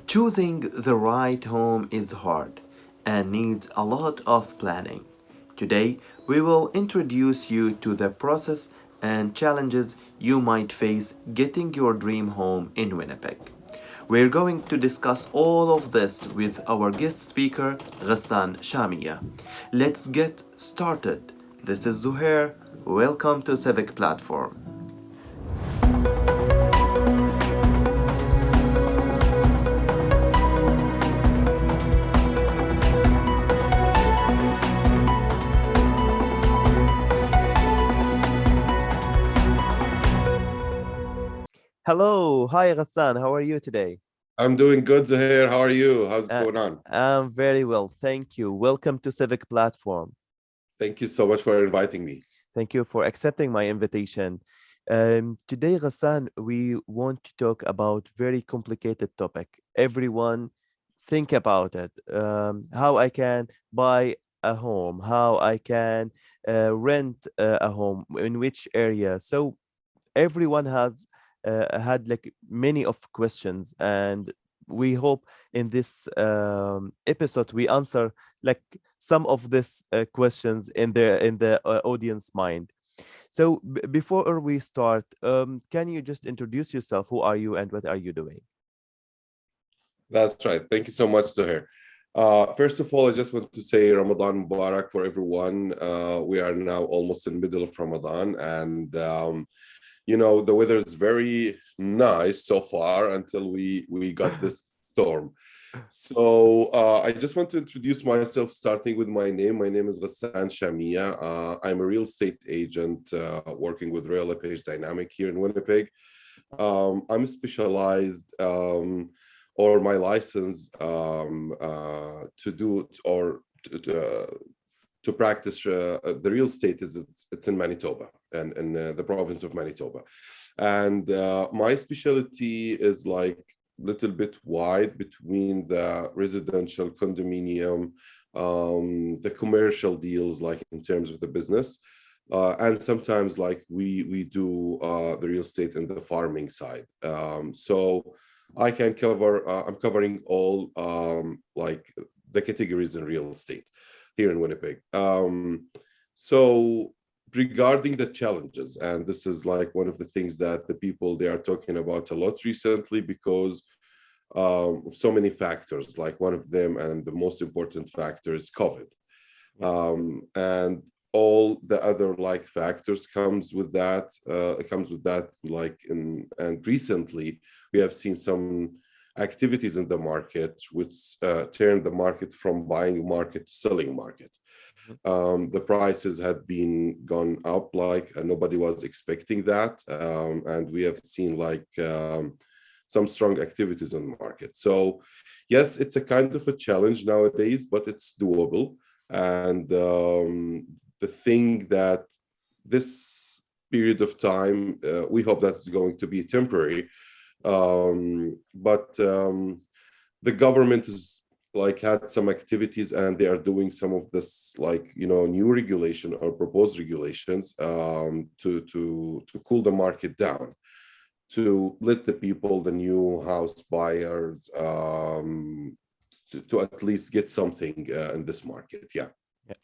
Choosing the right home is hard and needs a lot of planning. Today, we will introduce you to the process and challenges you might face getting your dream home in Winnipeg. We're going to discuss all of this with our guest speaker, Ghassan Shamieh. Let's get started. This is Zuhair. Welcome to Civic Platform. Hello, hi Ghassan, how are you today? I'm doing good, Zahir. How are you? How's it Uh, going on? I'm very well, thank you. Welcome to Civic Platform. Thank you so much for inviting me. Thank you for accepting my invitation. Today, Ghassan, we want to talk about very complicated topic. Everyone think about it. How I can buy a home, how I can rent a home, in which area. So everyone has had like many of questions, and we hope in this episode we answer like some of these questions in the audience mind. So before we start, can you just introduce yourself? Who are you and what are you doing? That's right. Thank you so much, Zahir. First of all, I just want to say Ramadan Mubarak for everyone. We are now almost in the middle of Ramadan, and the weather is very nice so far until we got this storm. So I just want to introduce myself, starting with my name. My name is Ghassan Shamieh. I'm a real estate agent working with Real Page Dynamic here in Winnipeg. I'm specialized or my license to do or to practice the real estate is it's in Manitoba and the province of Manitoba, and my specialty is like little bit wide between the residential condominium, the commercial deals, like in terms of the business, and sometimes like we do the real estate and the farming side. So I can cover. I'm covering all like the categories in real estate here in Winnipeg. So regarding the challenges, and this is like one of the things that the people they are talking about a lot recently because of so many factors. Like one of them, and the most important factor, is COVID, Yeah. and all the other like factors comes with that. It comes with that, like in and recently we have seen some activities in the market which turned the market from buying market to selling market. Mhm. The prices had been gone up like nobody was expecting that, and we have seen like some strong activities on the market. So yes, it's a kind of a challenge nowadays, but it's doable. And the thing that this period of time, we hope that's going to be temporary. But the government is like had some activities, and they are doing some of this like new regulation or proposed regulations to cool the market down, to let the people, the new house buyers, to at least get something in this market. Yeah. Yeah.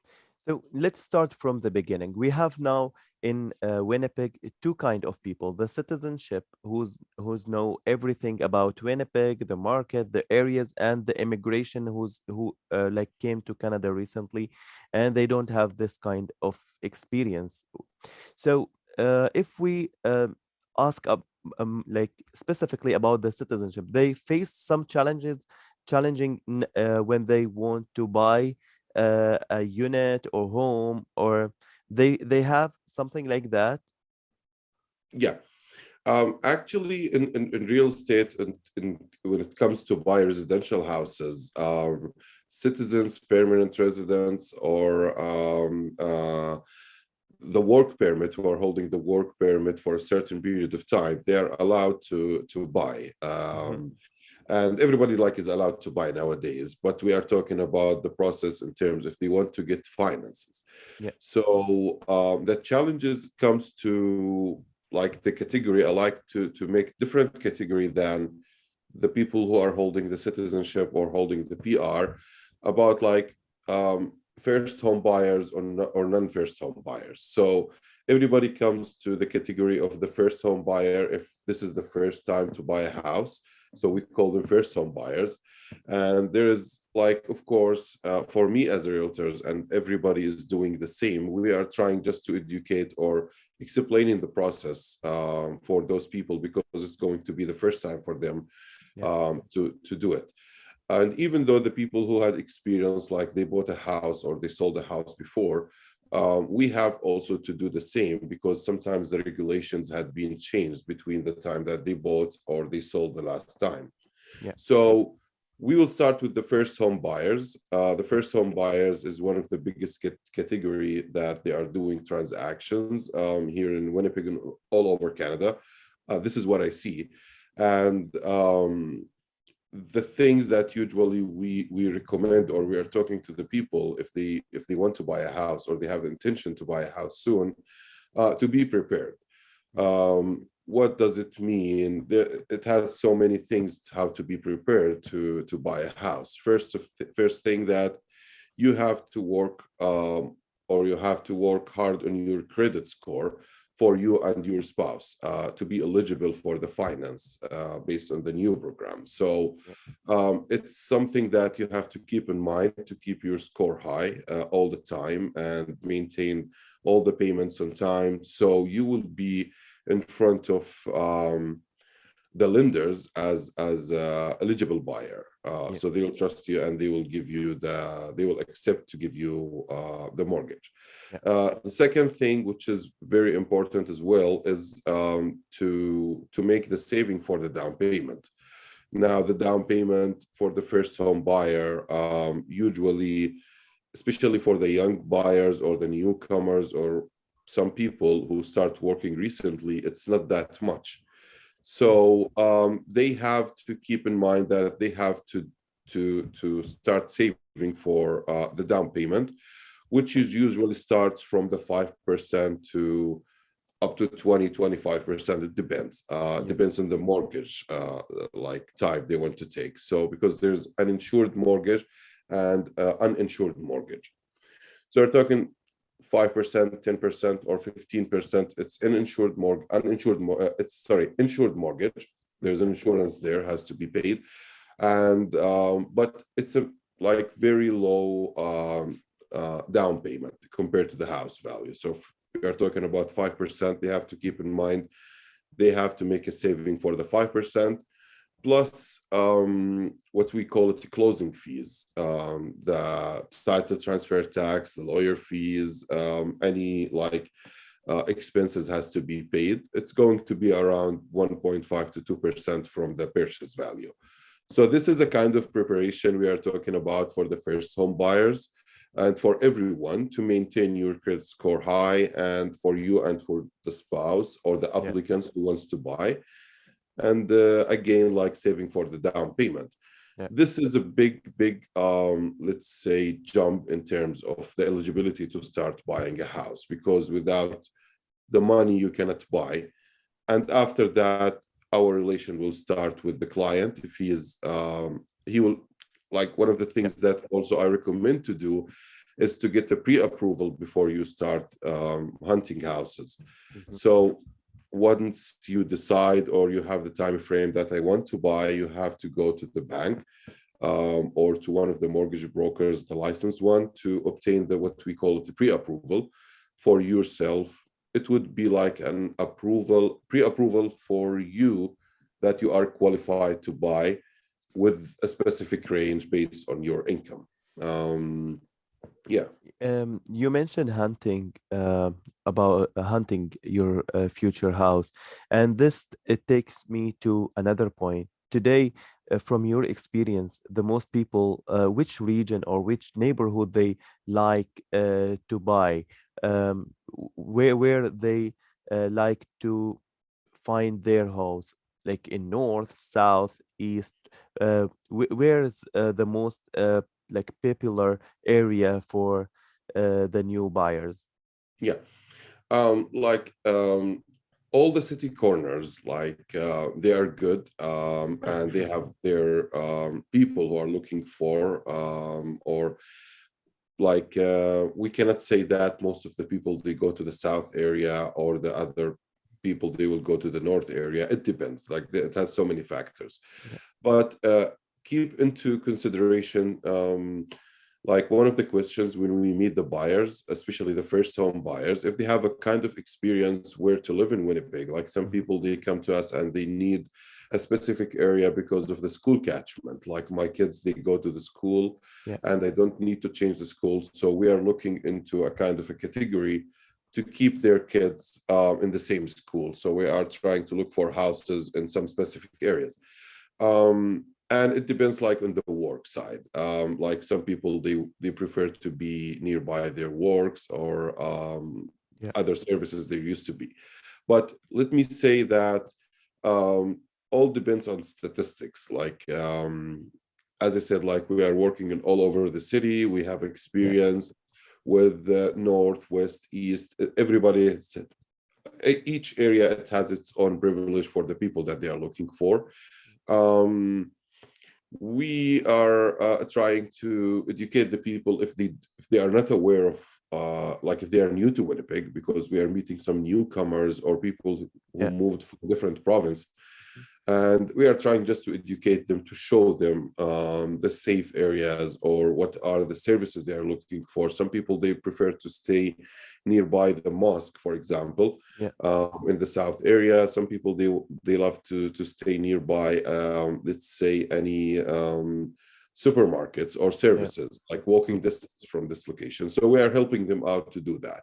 So let's start from the beginning. We have now in Winnipeg two kind of people: the citizenship, who's know everything about Winnipeg, the market, the areas, and the immigration, who like came to Canada recently, and they don't have this kind of experience. So if we ask like specifically about the citizenship, they face some challenges, challenging when they want to buy a unit or home, or they have something like that. Yeah. Actually, in real estate, and when it comes to buy residential houses, citizens, permanent residents, or the work permit, who are holding the work permit for a certain period of time, they are allowed to buy. Mhm. And everybody like is allowed to buy nowadays, but we are talking about the process in terms if they want to get finances. Yeah. So the challenges comes to like the category. I like to make different category than the people who are holding the citizenship or holding the PR about like first home buyers or non-first home buyers. So everybody comes to the category of the first home buyer if this is the first time to buy a house. So we call them first home buyers. And there is like, of course, for me as a realtors, and everybody is doing the same, we are trying just to educate or explaining the process for those people because it's going to be the first time for them Yeah. to do it. And even though the people who had experience, like they bought a house or they sold a house before, we have also to do the same because sometimes the regulations had been changed between the time that they bought or they sold the last time. Yeah. So we will start with the first home buyers. The first home buyers is one of the biggest category that they are doing transactions here in Winnipeg and all over Canada. This is what I see. And the things that usually we recommend or we are talking to the people if they want to buy a house or they have the intention to buy a house soon, to be prepared. What does it mean? It has so many things how to be prepared to buy a house. First thing that you have to work or you have to work hard on your credit score for you and your spouse to be eligible for the finance based on the new program. So it's something that you have to keep in mind to keep your score high all the time and maintain all the payments on time. So you will be in front of the lenders as eligible buyer. Yeah. So they will trust you and they will give you they will accept to give you the mortgage. Yeah. The second thing, which is very important as well, is to make the saving for the down payment. Now, the down payment for the first home buyer, usually, especially for the young buyers or the newcomers or some people who start working recently, it's not that much. So they have to keep in mind that they have to start saving for the down payment, which is usually starts from the 5% to up to 20-25%. It depends. Depends on the mortgage like type they want to take. So because there's an insured mortgage and uninsured mortgage. So we're talking 5%, 10%, or 15%. It's uninsured mortgage, insured mortgage. There's an insurance there has to be paid, and but it's a like very low down payment compared to the house value. So if we are talking about 5%, they have to keep in mind they have to make a saving for the 5%. Plus what we call it the closing fees, the title transfer tax, the lawyer fees, any like expenses has to be paid. It's going to be around 1.5 to 2% from the purchase value. So this is a kind of preparation we are talking about for the first home buyers and for everyone to maintain your credit score high, and for you and for the spouse or the applicants who wants to buy. And again, like saving for the down payment. Yeah. This is a big let's say jump in terms of the eligibility to start buying a house, because without the money you cannot buy. And after that, our relation will start with the client. If he will, like, one of the things that also I recommend to do is to get a pre-approval before you start hunting houses. So once you decide or you have the time frame that I want to buy, you have to go to the bank or to one of the mortgage brokers, the licensed one, to obtain the what we call it the pre-approval for yourself. It would be like an pre-approval for you that you are qualified to buy with a specific range based on your income. Yeah. You mentioned hunting, about hunting your future house, and this it takes me to another point. Today, from your experience, the most people, which region or which neighborhood they like to buy, where they like to find their house, like in north, south, east, where is the most like popular area for the new buyers? Yeah. Like all the city corners, like they are good, and they have their people who are looking for, or like we cannot say that most of the people they go to the south area, or the other people they will go to the north area. It depends. Like it has so many factors, Yeah. but keep into consideration. Like one of the questions when we meet the buyers, especially the first home buyers, if they have a kind of experience where to live in Winnipeg. Like some Mhm. people, they come to us and they need a specific area because of the school catchment. Like my kids, they go to the school Yeah. and they don't need to change the school. So we are looking into a kind of a category to keep their kids in the same school. So we are trying to look for houses in some specific areas. And it depends like on the work side. Like some people they prefer to be nearby their works, or Yeah. other services they used to be. But let me say that all depends on statistics. Like as I said, like we are working in all over the city. We have Yeah. experience with the north, west, east. Everybody, each area it has its own privilege for the people that they are looking for. Um, we are trying to educate the people if they are not aware of like if they are new to Winnipeg, because we are meeting some newcomers or people who Yeah. moved from different province, and we are trying just to educate them, to show them the safe areas or what are the services they are looking for. Some people they prefer to stay nearby the mosque, for example, Yeah. in the south area. Some people they love to stay nearby, let's say any supermarkets or Yeah. services, like walking distance from this location. So we are helping them out to do that.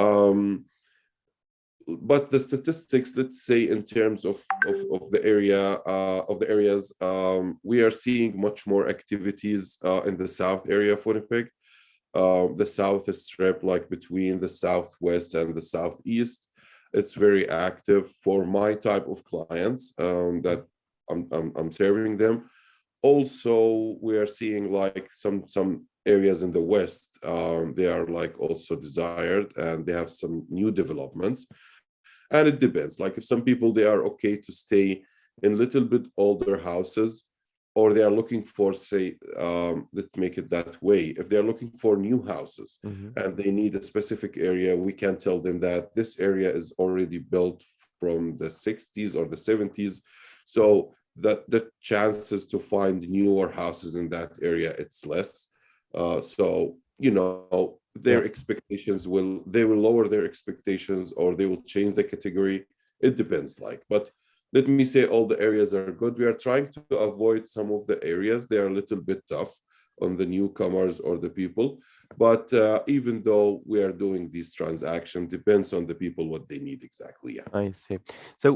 Um, but the statistics, let's say in terms of the area of the areas, we are seeing much more activities in the south area of Winnipeg. The south is strip, like between the southwest and the southeast. It's very active for my type of clients that I'm serving them. Also, we are seeing like some areas in the west. They are like also desired, and they have some new developments. And it depends. Like if some people they are okay to stay in little bit older houses, or they are looking for, say, let's make it that way. If they are looking for new houses Mhm. and they need a specific area, we can tell them that this area is already built from the 60s or the 70s. Mhm. So that the chances to find newer houses in that area, it's less. So, their Yeah. expectations they will lower their expectations, or they will change the category. It depends, like, but let me say all the areas are good. We are trying to avoid some of the areas. They are a little bit tough on the newcomers or the people. But even though we are doing these transactions, depends on the people what they need exactly. Yeah, I see. So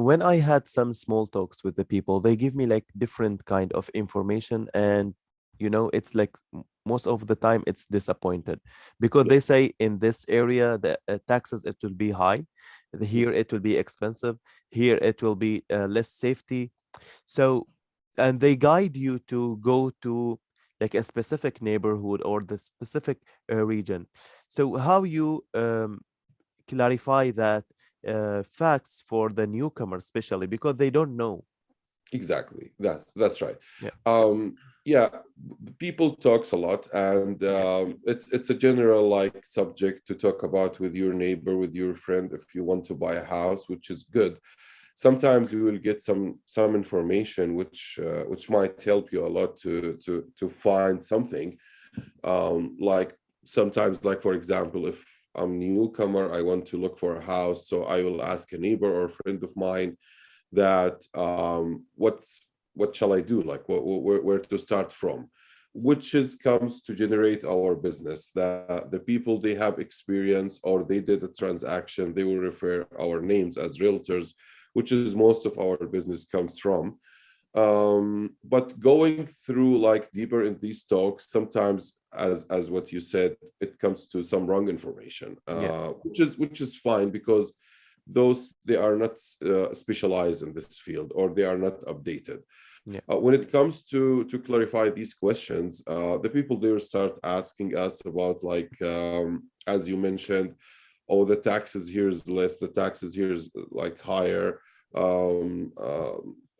when I had some small talks with the people, they give me like different kind of information, and it's like most of the time it's disappointed because yeah, they say in this area the taxes it will be high, yeah, here it will be expensive, here it will be less safety. So, and they guide you to go to like a specific neighborhood or the specific region. So how you clarify that facts for the newcomer, especially because they don't know. exactly. That's right. Yeah. Yeah, people talks a lot, and Yeah. it's a general like subject to talk about with your neighbor, with your friend, if you want to buy a house, which is good. Sometimes you will get some information which might help you a lot to find something. Like sometimes, like for example, if I'm newcomer, I want to look for a house, so I will ask a neighbor or a friend of mine that what shall I do, like where to start from, which is comes to generate our business. That the people they have experience or they did a transaction, they will refer our names as realtors, which is most of our business comes from. But going through like deeper in these talks, sometimes as what you said, it comes to some wrong information, Yeah. which is fine, because those they are not specialized in this field, or they are not updated. Yeah. When it comes to clarify these questions, the people they will start asking us about, like as you mentioned, oh, the taxes here is less, the taxes here is like higher.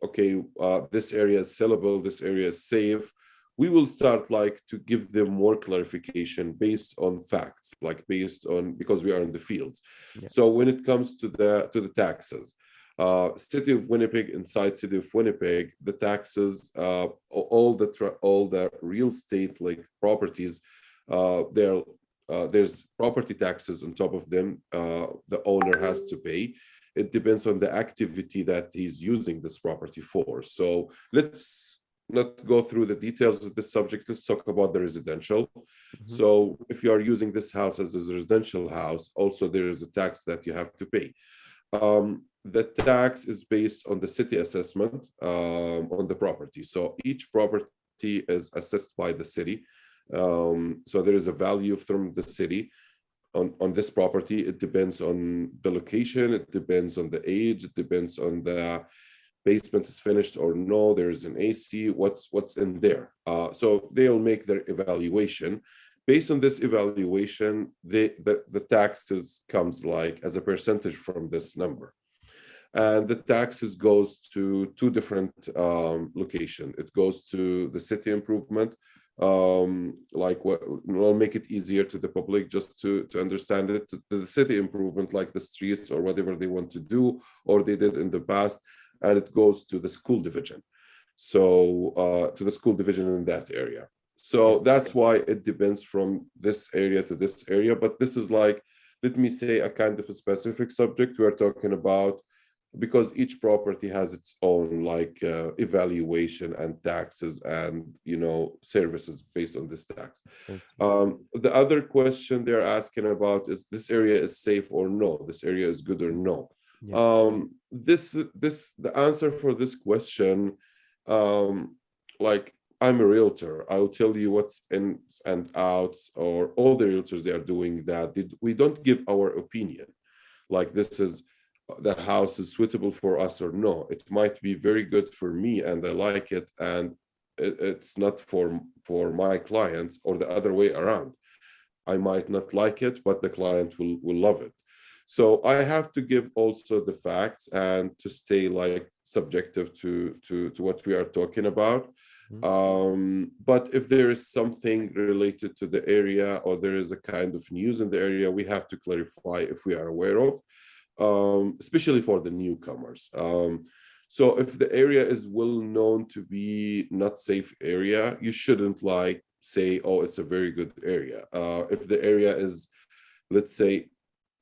Okay, this area is sellable, this area is safe. We will start like to give them more clarification based on facts, like based on, because we are in the fields. Yeah. So when it comes to the taxes, city of Winnipeg, inside city of Winnipeg, the taxes, all the real estate like properties, there's property taxes on top of them. The owner has to pay. It depends on the activity that he's using this property for. So let's not go through the details of this subject. Let's talk about the residential. Mhm. So if you are using this house as a residential house, also there is a tax that you have to pay. The tax is based on the city assessment on the property. So each property is assessed by the city. So there is a value from the city on this property. It depends on the location, it depends on the age, it depends on the basement is finished or no, there's an AC, what's in there. So they'll make their evaluation. Based on this evaluation, the taxes comes like as a percentage from this number. And the taxes goes to two different location. It goes to the city improvement, like what will make it easier to the public just to understand it, to the city improvement, like the streets or whatever they want to do or they did in the past, and it goes to the school division. So to the school division in that area. So that's why it depends from this area to this area. But this is like, let me say, a kind of a specific subject we're talking about, because each property has its own like evaluation and taxes and services based on this tax. I see. The other question they're asking about is this area is safe or no, this area is good or no. Yeah. The answer for this question, like, I'm a realtor, I'll tell you what's ins and outs, or all the realtors, they are doing that. We don't give our opinion like this is the house is suitable for us or no. It might be very good for me and I like it, and it's not for my clients, or the other way around. I might not like it, but the client will love it. So I have to give also the facts and to stay like subjective to what we are talking about. But if there is something related to the area, or there is a kind of news in the area, we have to clarify if we are aware of, especially for the newcomers. So if the area is well known to be not safe area, you shouldn't like say, oh, it's a very good area. If the area is, let's say,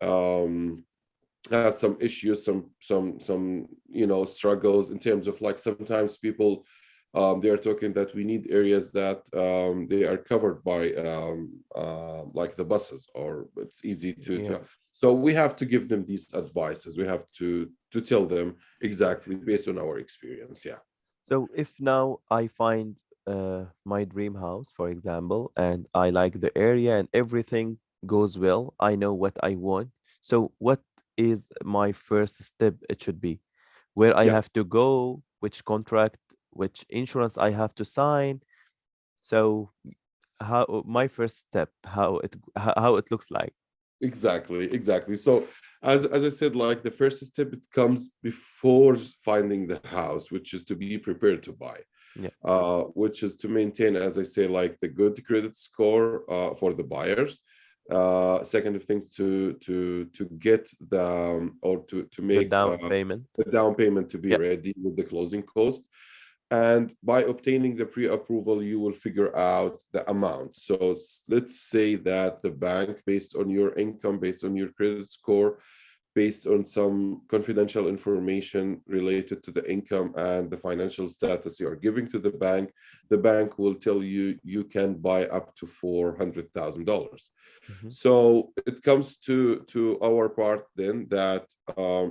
has some issues, some struggles in terms of, like, sometimes people they are talking that we need areas that they are covered by like the buses, or it's easy to. So we have to give them these advices. We have to tell them exactly based on our experience. Yeah. So if now I find my dream house, for example, and I like the area and everything goes well, I know what I want. So what is my first step? It should be where I Yeah. have to go, which contract, which insurance I have to sign. So how my first step, how it looks like. Exactly. So as I said, like, the first step, it comes before finding the house, which is to be prepared to buy, Yeah. which is to maintain, as I say, like the good credit score for the buyers. Second of things, to get the or to The make down payment. the down payment to be Yeah. ready with the closing cost. And by obtaining the pre-approval, you will figure out the amount. So let's say that the bank, based on your income, based on your credit score, based on some confidential information related to the income and the financial status you are giving to the bank will tell you you can buy up to $400,000. Mhm. So it comes to our part then, that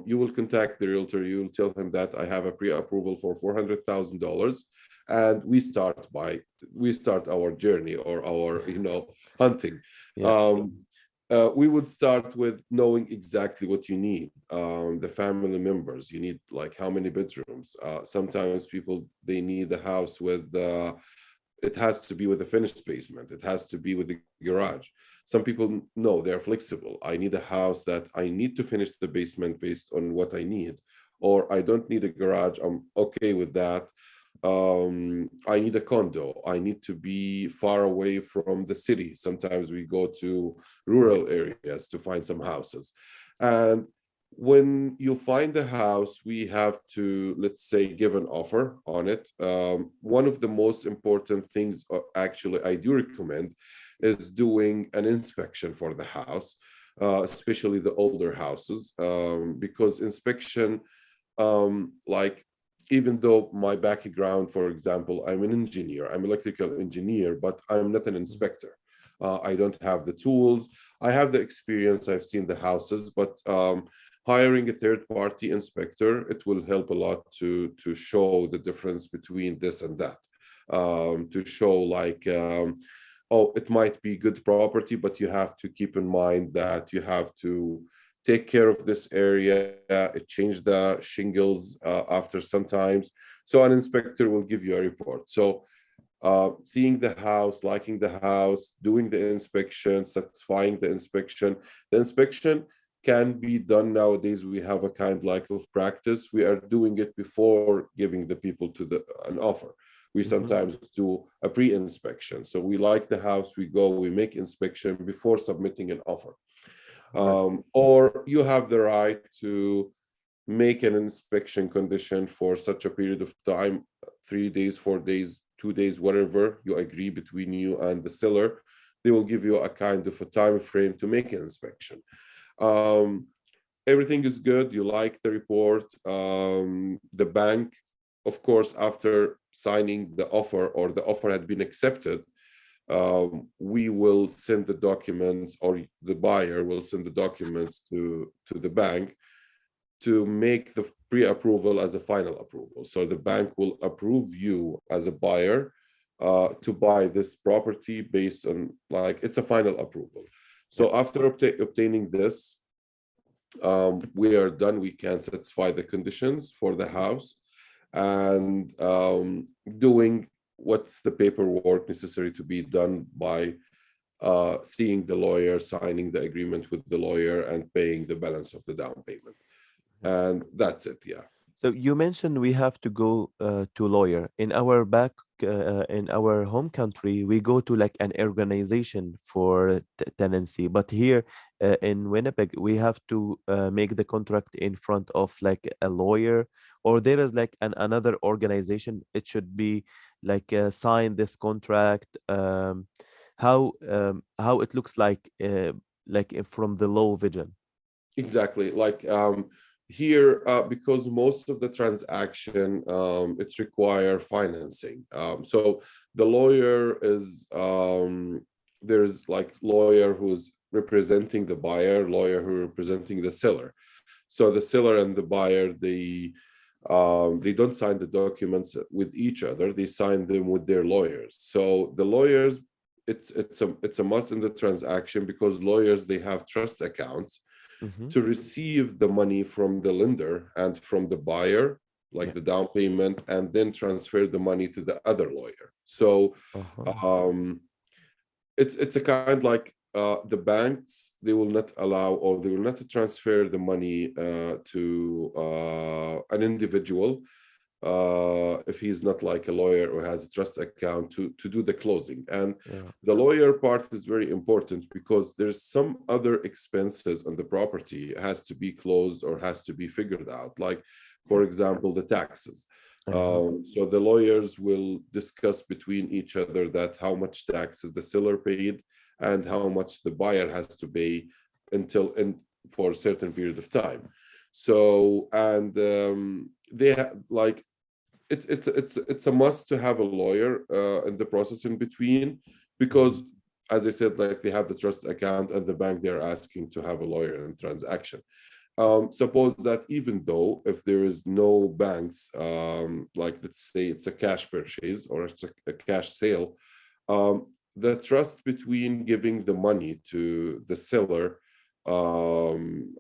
you will contact the realtor. You will tell him that I have a pre-approval for $400,000, and we start our journey, or our hunting. Yeah. We would start with knowing exactly what you need. The family members, you need, like, how many bedrooms. Sometimes people, they need a house with it has to be with a finished basement. It has to be with the garage. Some people know they're flexible. I need a house that I need to finish the basement based on what I need, or I don't need a garage. I'm okay with that. I need a condo. I need to be far away from the city. Sometimes we go to rural areas to find some houses. And when you find a house, we have to, let's say, give an offer on it. One of the most important things, actually, I do recommend is doing an inspection for the house, especially the older houses, because inspection, like, even though my background, for example, I'm an engineer, I'm electrical engineer, but I'm not an inspector. I don't have the tools. I have the experience. I've seen the houses, but hiring a third-party inspector, it will help a lot to show the difference between this and that. To show like, oh, it might be good property, but you have to keep in mind that you have to take care of this area, change the shingles after sometimes. So an inspector will give you a report. So seeing the house, liking the house, doing the inspection, satisfying the inspection. The inspection can be done nowadays. We have a kind like of practice. We are doing it before giving the people to an offer. We Mhm. sometimes do a pre-inspection. So we like the house, we go, we make inspection before submitting an offer. Right. Or you have the right to make an inspection condition for such a period of time, 3 days, 4 days, 2 days, whatever you agree between you and the seller. They will give you a kind of a time frame to make an inspection. Um, Everything is good. You like the report. The bank, of course, after signing the offer or the offer had been accepted, we will send the documents, or the buyer will send the documents to the bank to make the pre-approval as a final approval. So the bank will approve you as a buyer to buy this property based on, like, it's a final approval. Yeah. So after obtaining this, we are done. We can satisfy the conditions for the house, and doing what's the paperwork necessary to be done by seeing the lawyer, signing the agreement with the lawyer, and paying the balance of the down payment. And that's it. Yeah. So you mentioned we have to go to lawyer. In our home country, we go to like an organization for tenancy. But here in Winnipeg, we have to make the contract in front of like a lawyer, or there is like another organization. It should be like sign this contract. How it looks like from the law vision. Exactly. Like, here, because most of the transaction, it require financing. So the lawyer is, there's like lawyer who's representing the buyer, lawyer who representing the seller. So the seller and the buyer, they don't sign the documents with each other. They sign them with their lawyers. So the lawyers, it's a must in the transaction, because lawyers, they have trust accounts Mm-hmm. to receive the money from the lender and from the buyer, like Yeah. the down payment, and then transfer the money to the other lawyer. So Uh-huh. um, it's a kind like, the banks, they will not allow, or they will not transfer the money to an individual if he's not like a lawyer or has a trust account to do the closing. And Yeah. the lawyer part is very important, because there's some other expenses on the property has to be closed or has to be figured out. Like, for example, the taxes. Uh-huh. So the lawyers will discuss between each other that how much taxes the seller paid and how much the buyer has to pay until and for a certain period of time. So, and they have like, it's a must to have a lawyer in the process in between, Mm-hmm. because, as I said, like, they have the trust account and the bank, they're asking to have a lawyer in transaction. Suppose that even though if there is no banks, like, let's say it's a cash purchase or it's a cash sale, the trust between giving the money to the seller, um,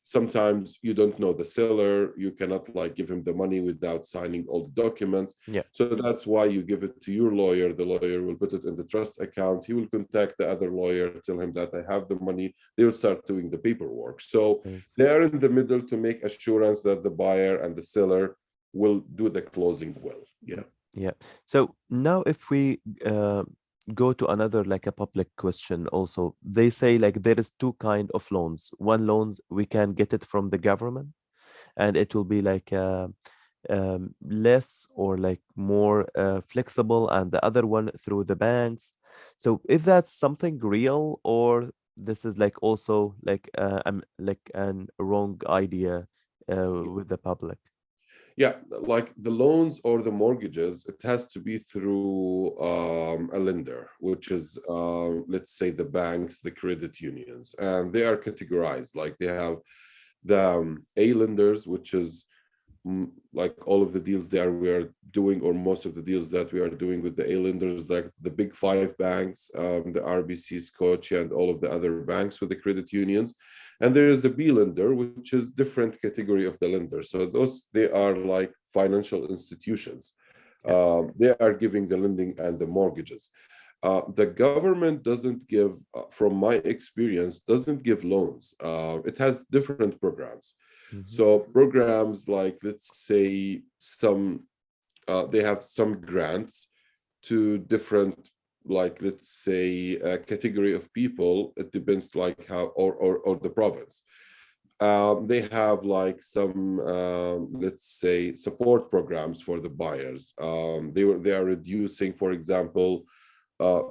Sometimes you don't know the seller, you cannot like give him the money without signing all the documents. Yeah. So that's why you give it to your lawyer. The lawyer will put it in the trust account. He will contact the other lawyer, tell him that I have the money. They will start doing the paperwork. So Yes. they are in the middle to make assurance that the buyer and the seller will do the closing well. Yeah. Yeah. So now if we go to another like a public question also, they say like there is two kind of loans. One loans we can get it from the government and it will be like less or like more flexible, and the other one through the banks. So if that's something real, or this is like also like an wrong idea with the public. Yeah, like the loans or the mortgages, it has to be through a lender, which is, let's say, the banks, the credit unions, and they are categorized. Like they have the A lenders, which is like all of the deals that we are doing, or most of the deals that we are doing with the A lenders, like the big five banks, the RBC, Scotia, and all of the other banks with the credit unions. And there is a B lender, which is different category of the lender. So those, they are like financial institutions. Yeah. They are giving the lending and the mortgages. The government doesn't give, from my experience, doesn't give loans. It has different programs. Mhm. So programs like, let's say, they have some grants to different, like, let's say, category of people. It depends like how, or the province. They have like some, let's say, support programs for the buyers. They are reducing, for example,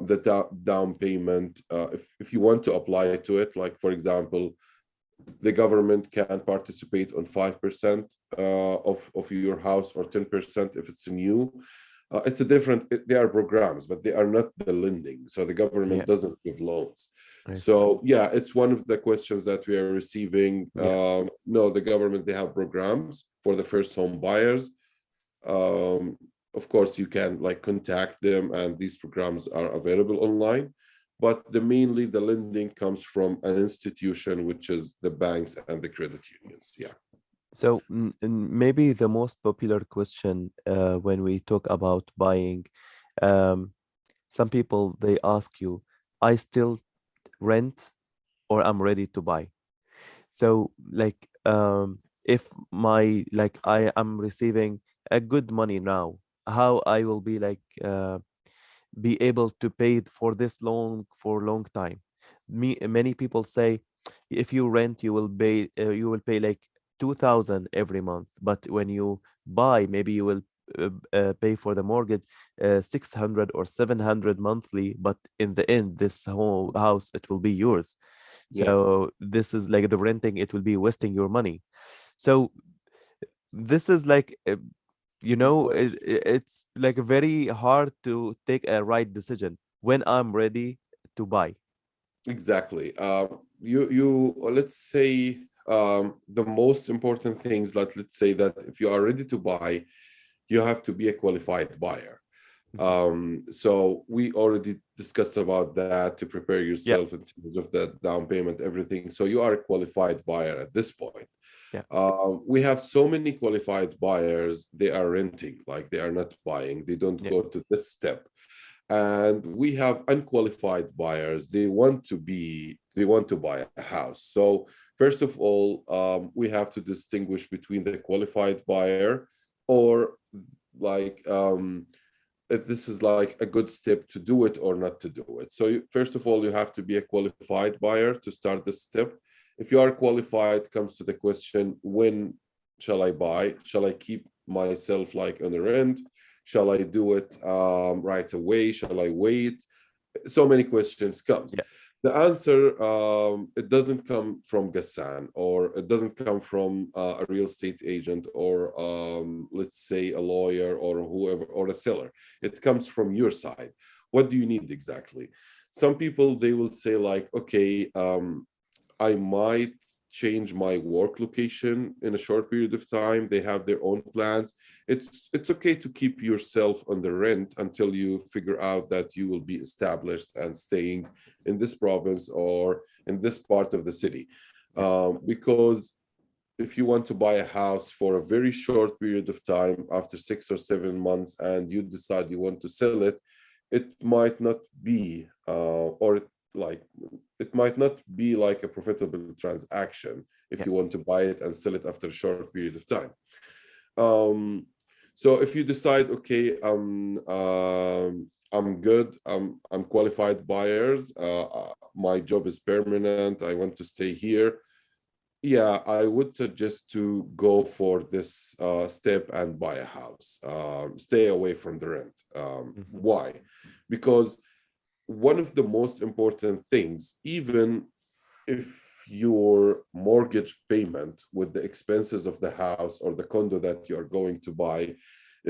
the down payment. If you want to apply to it, like for example, the government can participate on 5% of your house, or 10% if it's new. It's a different, they are programs, but they are not the lending. So the government Yeah, doesn't give loans. I see. So yeah, it's one of the questions that we are receiving. Yeah. No, the government, they have programs for the first home buyers. Of course, you can like contact them, and these programs are available online. But mainly the lending comes from an institution, which is the banks and the credit unions. Yeah. So maybe the most popular question when we talk about buying, um, some people they ask you, I still rent or I'm ready to buy. So like if my like I am receiving a good money now, how I will be able to pay for this loan for a long time. Many people say if you rent you will pay like 2000 every month, but when you buy maybe you will pay for the mortgage 600 or 700 monthly, but in the end this whole house it will be yours. Yeah. So this is like the renting, it will be wasting your money. So this is like Well, it's like very hard to take a right decision when I'm ready to buy. exactly. Let's say, the most important things, like let's say that if you are ready to buy, you have to be a qualified buyer. Mhm. So we already discussed about that, to prepare Yeah, yourself in terms of the down payment, everything. So you are a qualified buyer at this point. yeah, We have so many qualified buyers, they are renting, like they are not buying, they don't yeah, go to this step. And we have unqualified buyers, they want to buy a house. So first of all, we have to distinguish between the qualified buyer, or like, if this is like a good step to do it or not to do it. So first of all, you have to be a qualified buyer to start this step. If you are qualified, comes to the question, when shall I buy? Shall I keep myself like on the rent? Shall I do it right away? Shall I wait? So many questions comes. yeah, The answer, it doesn't come from Ghassan, or it doesn't come from a real estate agent, or let's say a lawyer, or whoever, or a seller. It comes from your side. What do you need exactly? Some people, they will say like, okay, I might change my work location in a short period of time. They have their own plans. It's okay to keep yourself on the rent until you figure out that you will be established and staying in this province or in this part of the city. yeah, Because if you want to buy a house for a very short period of time, after 6 or 7 months, and you decide you want to sell it, it might not be, like it might not be like a profitable transaction if Yeah. you want to buy it and sell it after a short period of time. Um, so if you decide, okay, I'm good, I'm qualified buyers, my job is permanent, I want to stay here. Yeah, I would suggest to go for this step and buy a house. Stay away from the rent. Hmm. Why? Because one of the most important things, even if your mortgage payment with the expenses of the house or the condo that you are going to buy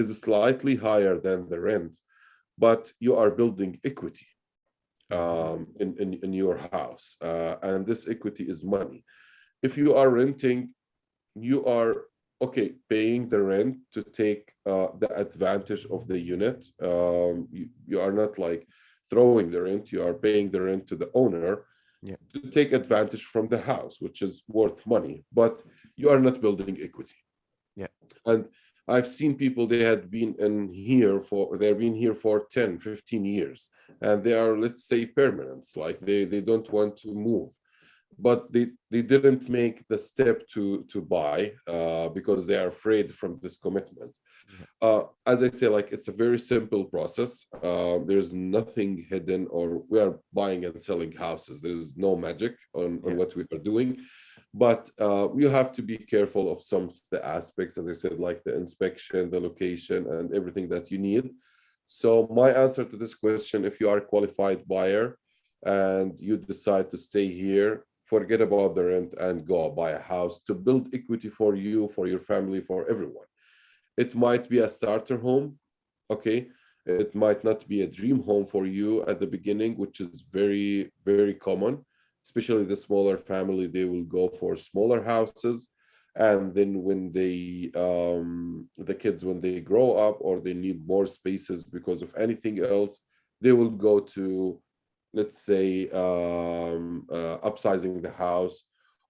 is slightly higher than the rent, but you are building equity Hmm. in your house, and this equity is money. If you are renting, you are okay paying the rent to take the advantage of the unit. You are not like throwing the rent, you are paying the rent to the owner Yeah. to take advantage from the house, which is worth money, but you are not building equity. Yeah. And I've seen people, they had been in here for, they've been here for 10, 15 years, and they are, let's say, permanents, like they don't want to move, but they didn't make the step to buy because they are afraid from this commitment. Yeah. As I say, like it's a very simple process. There's nothing hidden, or we are buying and selling houses. There is no magic on Yeah. what we are doing, but you have to be careful of some of the aspects, as I said, like the inspection, the location, and everything that you need. So my answer to this question, if you are a qualified buyer and you decide to stay here, forget about the rent and go buy a house to build equity for you, for your family, for everyone. It might be a starter home, okay? It might not be a dream home for you at the beginning, which is very, very common, especially the smaller family, they will go for smaller houses. And then when the kids, when they grow up or they need more spaces because of anything else, they will go to, let's say, upsizing the house,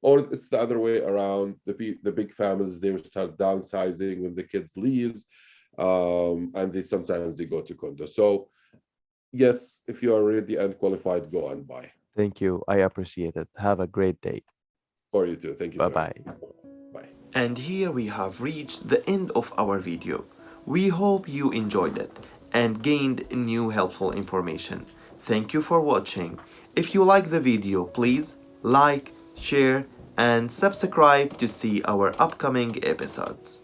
or it's the other way around. The big families, they will start downsizing when the kids leaves, and they sometimes they go to condo. So yes, if you are ready and qualified, go and buy. Thank you. I appreciate it. Have a great day. For you too. Thank you, Bye sir. bye. Bye. And here we have reached the end of our video. We hope you enjoyed it and gained new helpful information. Thank you for watching. If you like the video, please like, share, and subscribe to see our upcoming episodes.